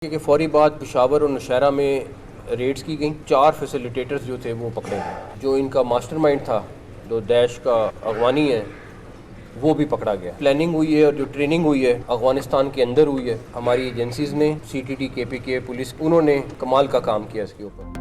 कि फौरी बाद पेशावर और नौशहरा में रेड्स की गई। 4 फैसिलिटेटर्स जो थे वो पकड़े गए। जो इनका मास्टरमाइंड था, जो दैश का अगवानी है, वो भी पकड़ा गया। प्लानिंग हुई है और जो ट्रेनिंग हुई है अफगानिस्तान के अंदर हुई है। हमारी एजेंसीज ने CTT, KPK, पुलिस, उन्होंने कमाल का काम किया इसके ऊपर।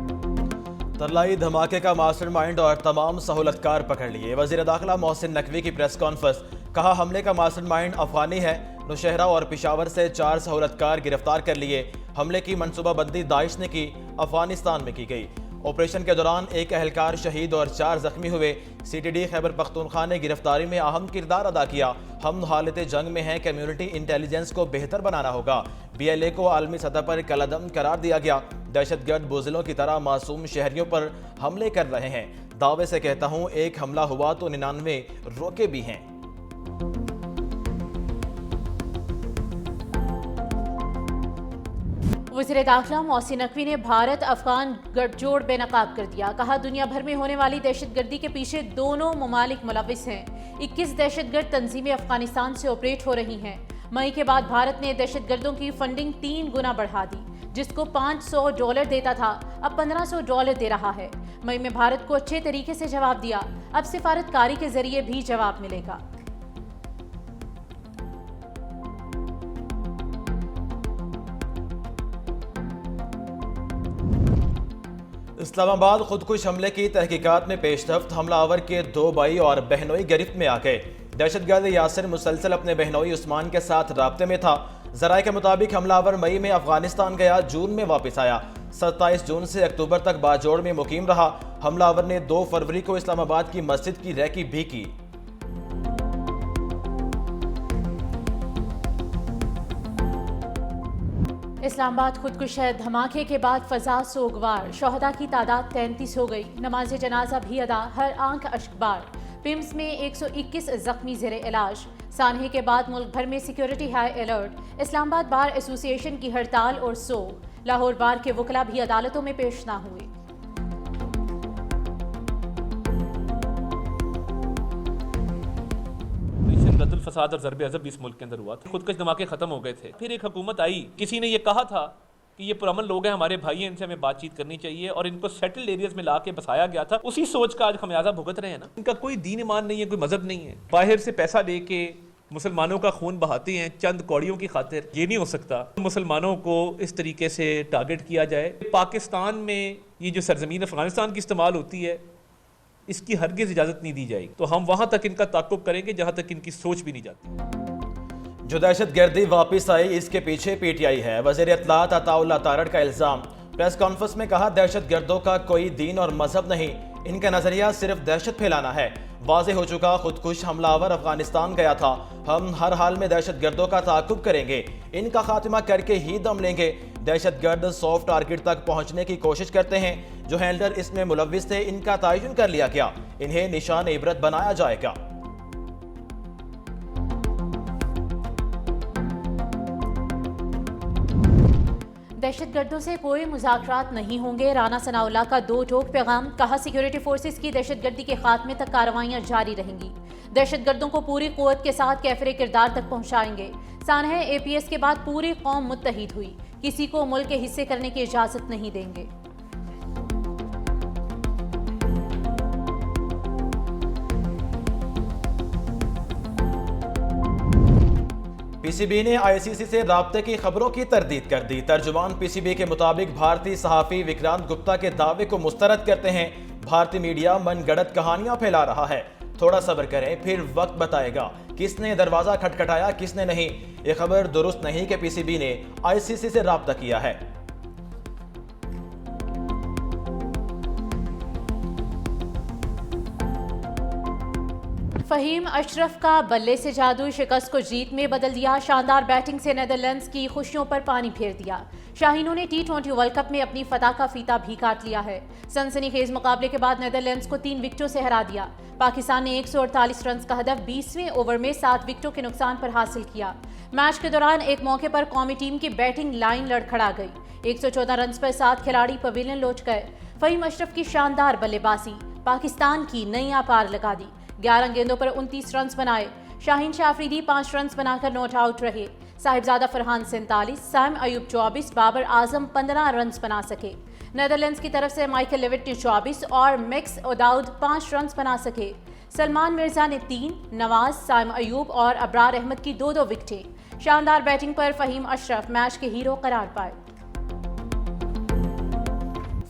तरलाई धमाके का मास्टरमाइंड और तमाम सहूलतकार पकड़ लिए। वज़ीर दाखिला मोहसिन नकवी की प्रेस कॉन्फ्रेंस। कहा, हमले का मास्टरमाइंड अफगानी है। नौशहरा और पेशावर से 4 सहूलतकार गिरफ्तार कर लिए। हमले की मनसूबाबंदी दाइश ने की, अफगानिस्तान में की गई। ऑपरेशन के दौरान एक एहलकार शहीद और 4 जख्मी हुए। CTD खैबर पख्तूनख्वा ने गिरफ्तारी में अहम किरदार अदा किया। हम हालत जंग में हैं, कम्युनिटी इंटेलिजेंस को बेहतर बनाना होगा। BLA को आलमी सतह पर कलअदम करार दिया गया। दहशतगर्द बुज़दिलों की तरह मासूम शहरियों पर हमले कर रहे हैं। दावे से कहता हूँ, एक हमला हुआ तो 99 रोके भी हैं। वज़ीर दाखिला मोहसिन नकवी ने भारत अफगान गठजोड़ बेनकाब कर दिया। कहा, दुनिया भर में होने वाली दहशतगर्दी के पीछे दोनों ममालिक मुलविस हैं। 21 दहशतगर्द तंजीमें अफगानिस्तान से ऑपरेट हो रही हैं। मई के बाद भारत ने दहशतगर्दों की फंडिंग 3 गुना बढ़ा दी। जिसको $500 देता था, अब $1500 दे रहा है। मई में भारत को अच्छे तरीके से जवाब दिया, अब सिफारतकारी के जरिए भी जवाब मिलेगा। इस्लामाबाद खुदकुश हमले की तहकीकात में पेशरफ्त। हमलावर के 2 भाई और बहनोई गिरफ्त में आ गए। दहशतगर्द यासिर मुसलसल अपने बहनोई उस्मान के साथ राब्ते में था। जराये के मुताबिक हमलावर मई में अफगानिस्तान गया, जून में वापस आया। 27 जून से अक्टूबर तक बाजोड़ में मुकीम रहा। हमलावर ने 2 फरवरी को इस्लामाबाद की मस्जिद की रैकी भी की। इस्लामाबाद खुदकुश धमाके के बाद फजा सोगवार। शोहदा की तादाद 33 हो गई। नमाज जनाजा भी अदा, हर आंख अश्कबार। पिम्स में 121 जख्मी ज़ेरे इलाज। सानहे के बाद मुल्क भर में security high alert. Islamabad bar association की हड़ताल और सोग। लाहौर बार के वकला भी अदालतों में पेश ना हुए। फसाद और ज़रबे अज़ब इस मुल्क के अंदर हुआ था। खुदकश धमाके खत्म हो गए थे। फिर एक हुकूमत आई, किसी ने ये कहा था कि ये पुरअमन लोग हैं, हमारे भाई हैं, इनसे हमें बातचीत करनी चाहिए, और इनको सेटल्ड एरियाज में लाके बसाया गया था। उसी सोच का आज खमियाजा भुगत रहे हैं ना। इनका कोई दीन ईमान नहीं है, कोई मजहब नहीं है। बाहर से पैसा लेके मुसलमानों का खून बहाते हैं चंद कौड़ियों की खातिर। ये नहीं हो सकता मुसलमानों को इस तरीके से टारगेट किया जाए। पाकिस्तान में ये जो सरजमीन अफगानिस्तान की इस्तेमाल होती है, इसकी हरगिज़ इजाज़त नहीं दी जाएगी। तो हम वहाँ तक इनका ताक़ुब करेंगे जहाँ तक इनकी सोच भी नहीं जाती। जो दहशतगर्दी वापस आई, इसके पीछे PTI है। वज़ीर इत्तलात अताउल्लाह तारड़ का इल्ज़ाम। प्रेस कॉन्फ्रेंस में कहा, दहशतगर्दों का कोई दीन और मजहब नहीं, इनका नजरिया सिर्फ दहशत फैलाना है। वाज़ेह हो चुका, खुदकुश हमलावर अफगानिस्तान गया था। हम हर हाल में दहशतगर्दों का ताक़ुब करेंगे, इनका खात्मा करके ही दम लेंगे। दहशतगर्द सॉफ्ट टारगेट तक पहुंचने की कोशिश करते हैं। जो हैंडलर इसमें मुलविस थे, इनका तयन कर लिया गया। इन्हें निशान इबरत बनाया जाएगा। दहशतगर्दों से कोई मुज़ाकरात नहीं होंगे। राना सनाउल्लाह का 2 टोक पैगाम। कहा, सिक्योरिटी फोर्सेस की दहशतगर्दी के खात्मे तक कार्रवाइयां जारी रहेंगी। दहशतगर्दों को पूरी कुव्वत के साथ कैफरे किरदार तक पहुंचाएंगे। सानहे APS के बाद पूरी कौम मुत्तहिद हुई, किसी को मुल्क के हिस्से करने की इजाजत नहीं देंगे। PCB ने ICC से राब्ते की खबरों की तरदीद कर दी। तर्जुमान PCB के मुताबिक भारतीय सहाफ़ी विक्रांत गुप्ता के दावे को मुस्तरद करते हैं। भारतीय मीडिया मनगढ़ंत कहानियां फैला रहा है। थोड़ा सब्र करें, फिर वक्त बताएगा किसने दरवाजा खटखटाया, किसने नहीं। ये खबर दुरुस्त नहीं कि PCB ने ICC से राब्ता किया है। फ़हीम अशरफ का बल्ले से जादू, शिकस्त को जीत में बदल दिया। शानदार बैटिंग से नेदरलैंड्स की खुशियों पर पानी फेर दिया। शाहीनों ने T20 वर्ल्ड कप में अपनी फतह का फीता भी काट लिया है। सनसनीखेज मुकाबले के बाद नेदरलैंड्स को 3 विकेटों से हरा दिया। पाकिस्तान ने 148 रन का हदफ 20वें ओवर में 7 विकेटों के नुकसान पर हासिल किया। मैच के दौरान एक मौके पर कौमी टीम की बैटिंग लाइन लड़खड़ा गई। 114 रन पर 7 खिलाड़ी पवेलियन लौट गए। फ़हीम अशरफ की शानदार बल्लेबाजी पाकिस्तान की नई पार लगा दी। 11 गेंदों पर 29 रन बनाए। शाहीन शाह अफरीदी 5 रन बनाकर नॉट आउट रहे। साहिबजादा फरहान 47, साइम अयूब 24, बाबर आजम 15 रन बना सके। नेदरलैंड्स की तरफ से माइकल लेविट ने 24 और मिक्स ओदाउद 5 रन बना सके। सलमान मिर्जा ने 3, नवाज, साइम अयूब और अबरार अहमद की 2-2 विकेटें। शानदार बैटिंग पर फहीम अशरफ मैच के हीरो करार पाए।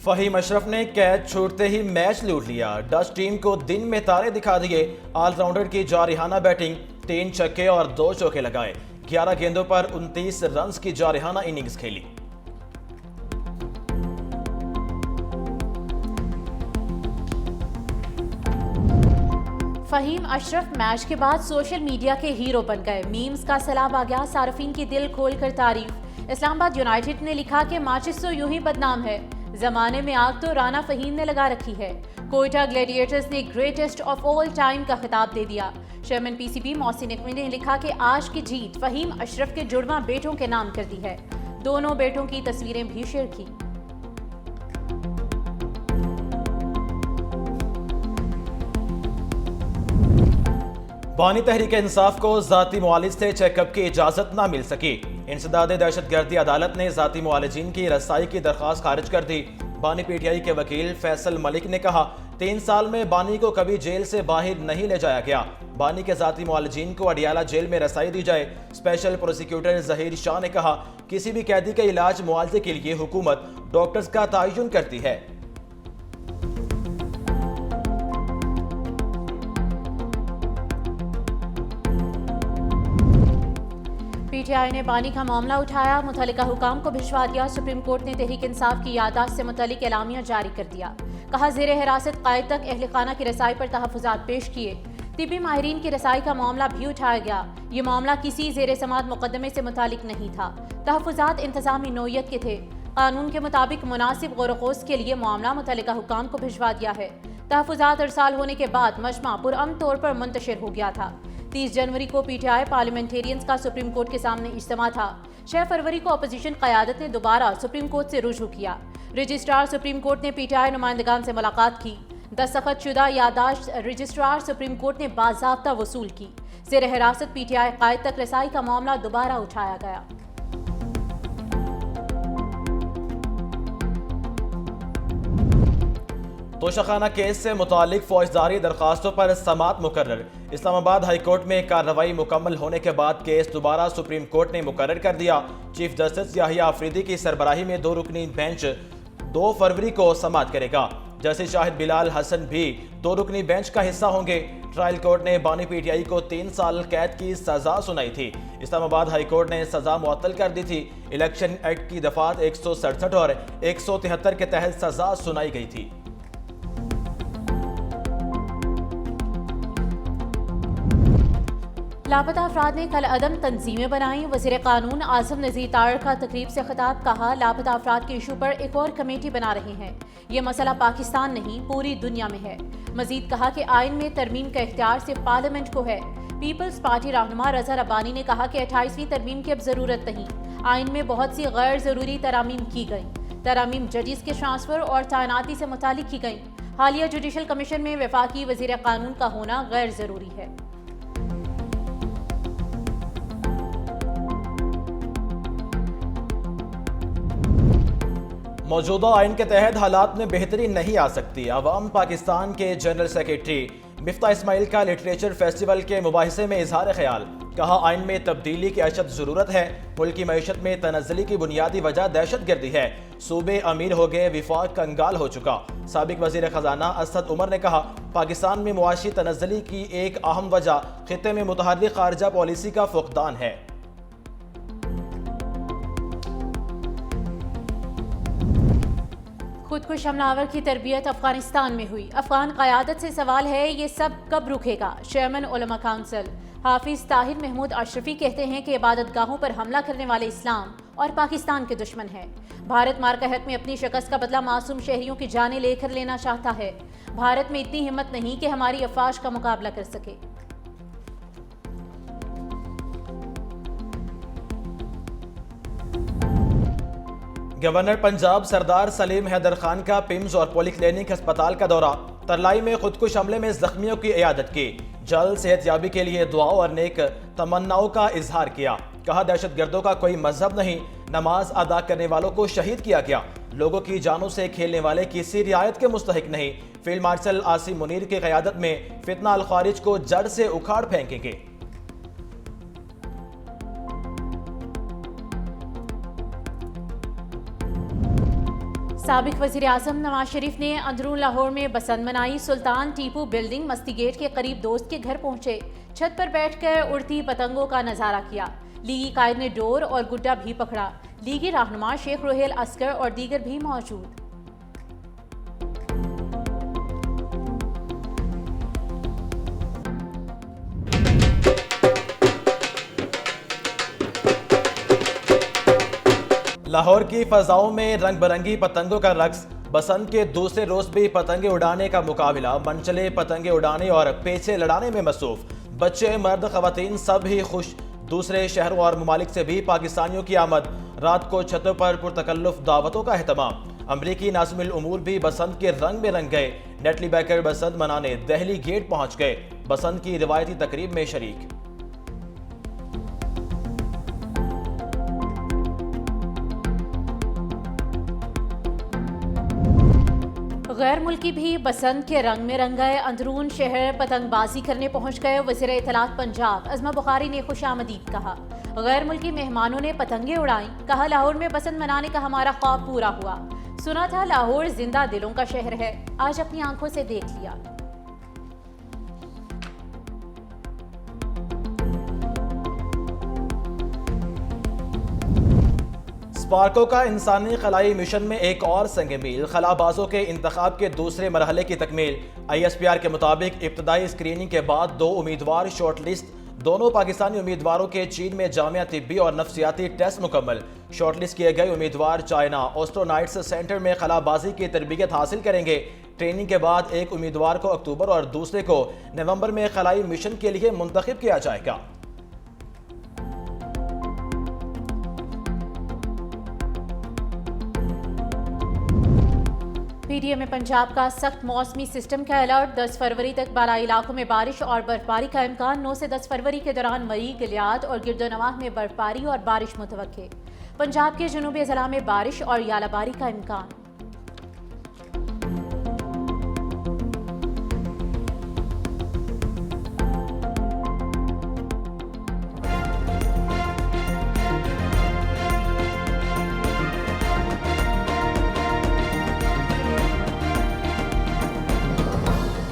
फहीम अशरफ ने कैच छूटते ही मैच लूट लिया। डच टीम को दिन में तारे दिखा दिए। ऑलराउंडर की जारिहाना बैटिंग, 3 छक्के और 2 चौके लगाए। 11 गेंदों पर 29 रन की जारिहाना इनिंग्स खेली। फहीम अशरफ मैच के बाद सोशल मीडिया के हीरो बन गए। मीम्स का सैलाब आ गया, सार्फिन की दिल खोलकर तारीफ। इस्लामाबाद यूनाइटेड ने लिखा कि मैचेस तो यूं ही बदनाम है, जमाने में आग तो राना फहीम ने लगा रखी है। कोयटा ग्लैडिएटर्स ने ग्रेटेस्ट ऑफ ऑल टाइम का खिताब दे दिया। चेयरमैन पीसीबी मोहसिन नकवी ने लिखा कि आज की जीत फहीम अशरफ के जुड़वां बेटों के नाम कर दी है। दोनों बेटों की तस्वीरें भी शेयर की। बानी तहरीक इंसाफ को जाती मुआलिज से चेकअप की इजाजत न मिल सकी। इंसदाद दहशतगर्दी अदालत ने जाती मुआलिजीन की रसाई की दरख्वास्त खारिज कर दी। बानी पीटीआई के वकील फैसल मलिक ने कहा, 3 साल में बानी को कभी जेल से बाहर नहीं ले जाया गया। बानी के जाती मुआलिजीन को अडियाला जेल में रसाई दी जाए। स्पेशल प्रोसिक्यूटर जहीर शाह ने कहा, किसी भी कैदी के इलाज मुआवजे के लिए हुकूमत डॉक्टर्स का तयन करती है। पीटीआई ने बानी का मामला उठाया, मुतल्लिका हुकाम को भिजवा दिया। सुप्रीम कोर्ट ने तहरीक इंसाफ की याददाश्त से मुतल्लिक एलामिया जारी कर दिया। कहा, ज़ेर हिरासत क़ायद तक अहल खाना की रसाई पर तहफ़्फ़ुज़ात पेश किए। तिब्बी माहिरीन की रसाई का मामला भी उठाया गया। ये मामला किसी ज़ेर समात मुकदमे से मुतालिक नहीं था। तहफ़्फ़ुज़ात इंतज़ामी नौयत के थे। कानून के मुताबिक मुनासिब गौर-व-ख़ोज़ के लिए मामला मुतल्लिका हुकाम को भिजवा दिया है। तहफ़्फ़ुज़ात अरसाल होने के बाद मजमा पुरअमन तौर पर मुंतशिर हो गया था। 30 जनवरी को पीटीआई पार्लियामेंटेरियंस का सुप्रीम कोर्ट के सामने इज्तिमा था। 6 फरवरी को अपोजिशन क़यादत ने दोबारा सुप्रीम कोर्ट से रुजू किया। रजिस्ट्रार सुप्रीम कोर्ट ने पीटीआई नुमाइंदगान से मुलाकात की। दस्तखतशुदा याददाश्त रजिस्ट्रार सुप्रीम कोर्ट ने बाज़ाब्ता वसूल की। ज़ेर हिरासत पीटीआई क़ायद तक रसाई का मामला दोबारा उठाया गया। तोशाखाना केस से मुतालिक फौजदारी दरखास्तों पर समात मुकर्रर। इस्लामाबाद हाई कोर्ट में कार्रवाई मुकम्मल होने के बाद केस दोबारा सुप्रीम कोर्ट ने मुकर्रर कर दिया। चीफ जस्टिस याहिया अफरीदी की सरबराही में 2 रुकनी बेंच 2 फरवरी को समात करेगा। जस्टिस शाहिद बिलाल हसन भी 2 रुकनी बेंच का हिस्सा होंगे। ट्रायल कोर्ट ने बानी पीटीआई को 3 साल कैद की सजा सुनाई थी। इस्लामाबाद हाई कोर्ट ने सजा मुअत्तल कर दी थी। इलेक्शन एक्ट की दफात 167 और 173 के तहत सजा सुनाई गई थी। लापता अफराद ने कल अदम तंजीमें बनाई। वज़ीर कानून आज़म नज़ीर तारड़ का तकरीब से खिताब, कहा, लापता अफराद के इशू पर एक और कमेटी बना रहे हैं। ये मसला पाकिस्तान नहीं पूरी दुनिया में है। मजीद कहा कि आइन में तरमीम का इख्तियार सिर्फ पार्लियामेंट को है। पीपल्स पार्टी रहनुमा रज़ा रब्बानी ने कहा कि 28वीं तरमीम की अब ज़रूरत नहीं। आइन में बहुत सी गैर ज़रूरी तरामीम की गई। तरामीम जजेस के ट्रांसफ़र और तैनाती से मुतालिक की गई। हालिया जुडिशल कमीशन में वफाकी वज़ीर कानून का होना गैर ज़रूरी है। मौजूदा आइन के तहत हालात में बेहतरी नहीं आ सकती। अवाम पाकिस्तान के जनरल सेक्रेटरी मिफ्ता इस्माइल का लिटरेचर फेस्टिवल के मुबाहिसे में इजहार ख्याल, कहा, आइन में तब्दीली की अशद ज़रूरत है। मुल्क की मईशत में तनज़्ज़ुली की बुनियादी वजह दहशत गर्दी है। सूबे अमीर हो गए, विफाक कंगाल हो चुका। साबिक वज़ीर ख़जाना असद उमर ने कहा, पाकिस्तान में मुआशी तनज़्ज़ुली की एक अहम वजह खित्ते में मुतहर्रिक खारजा पॉलिसी का फुक़दान है। खुदकुश हमलावर की तरबियत अफगानिस्तान में हुई। अफगान क़यादत से सवाल है, ये सब कब रुकेगा? चेयरमैन उलमा काउंसिल हाफिज ताहिर महमूद अशरफी कहते हैं कि इबादत गाहों पर हमला करने वाले इस्लाम और पाकिस्तान के दुश्मन हैं। भारत मार्का हक में अपनी शिकस्त का बदला मासूम शहरियों की जानें लेकर लेना चाहता है। भारत में इतनी हिम्मत नहीं कि हमारी अफवाज का मुकाबला कर सके। गवर्नर पंजाब सरदार सलीम हैदर खान का पिम्स और पॉलीक्लिनिक अस्पताल का दौरा। तरलाई में खुदकुश हमले में जख्मियों की इयादत की। जल्द सेहतयाबी के लिए दुआओं और नेक तमन्नाओं का इजहार किया। कहा दहशतगर्दों का कोई मजहब नहीं, नमाज अदा करने वालों को शहीद किया गया, लोगों की जानों से खेलने वाले किसी रियायत के मुस्तहिक नहीं। फील्ड मार्शल आसिम मुनीर की क़यादत में फितना अल खारिज को जड़ से उखाड़ फेंकेंगे। साबिक वज़ीर आज़म नवाज शरीफ ने अंदरून लाहौर में बसंत मनाई। सुल्तान टीपू बिल्डिंग मस्ती गेट के करीब दोस्त के घर पहुंचे, छत पर बैठकर उड़ती पतंगों का नजारा किया। लीगी कायद ने डोर और गुड्डा भी पकड़ा। लीगी रहनुमा शेख रोहेल अस्कर और दीगर भी मौजूद। लाहौर की फजाओं में रंग बिरंगी पतंगों का रक्स। बसंत के दूसरे रोज भी पतंगे उड़ाने का मुकाबला, मनचले पतंगे उड़ाने और पेचे लड़ाने में मसरूफ। बच्चे, मर्द, खवातीन सब ही खुश। दूसरे शहरों और ममालिक से भी पाकिस्तानियों की आमद। रात को छतों पर पुरतकल्लुफ दावतों का एहतमाम। अमरीकी नाज़िमुल उमूर भी बसंत के रंग में रंग गए। नेटली बैकर बसंत मनाने दहली गेट पहुंच गए, बसंत की रिवायती तकरीब में शरीक। गैर मुल्की भी बसंत के रंग में रंग गए। अंदरून शहर पतंगबाजी करने पहुंच गए। वज़ीर इत्तलात पंजाब अज़मा बुखारी ने खुशामदीद कहा। गैर मुल्की मेहमानों ने पतंगे उड़ाई। कहा लाहौर में बसंत मनाने का हमारा ख्वाब पूरा हुआ। सुना था लाहौर जिंदा दिलों का शहर है, आज अपनी आंखों से देख लिया। स्पार्को का इंसानी खलाई मिशन में एक और संग मील। खलाबाजों के इंतखाब के दूसरे मरहले की तकमील। ISPR के मुताबिक इब्तदाई स्क्रीनिंग के बाद 2 उम्मीदवार शॉर्ट लिस्ट। दोनों पाकिस्तानी उम्मीदवारों के चीन में जामिया तिब्बी और नफ्सियाती टेस्ट मुकम्मल। शॉर्टलिस्ट किए गए उम्मीदवार चाइना ऑस्ट्रोनाइट्स सेंटर में खलाबाजी की तरबियत हासिल करेंगे। ट्रेनिंग के बाद एक उम्मीदवार को अक्टूबर और दूसरे को नवंबर में खलाई मिशन के लिए मुंतखब किया जाएगा। PDM में पंजाब का सख्त मौसमी सिस्टम का अलर्ट। 10 फरवरी तक बालाई इलाकों में बारिश और बर्फबारी का इम्कान। 9 से 10 फरवरी के दौरान मरी, गिलियाद और गिरदोनवाह में बर्फबारी और बारिश मुतवक्के। पंजाब के जनूबी अजला में बारिश और यालाबारी का इम्कान।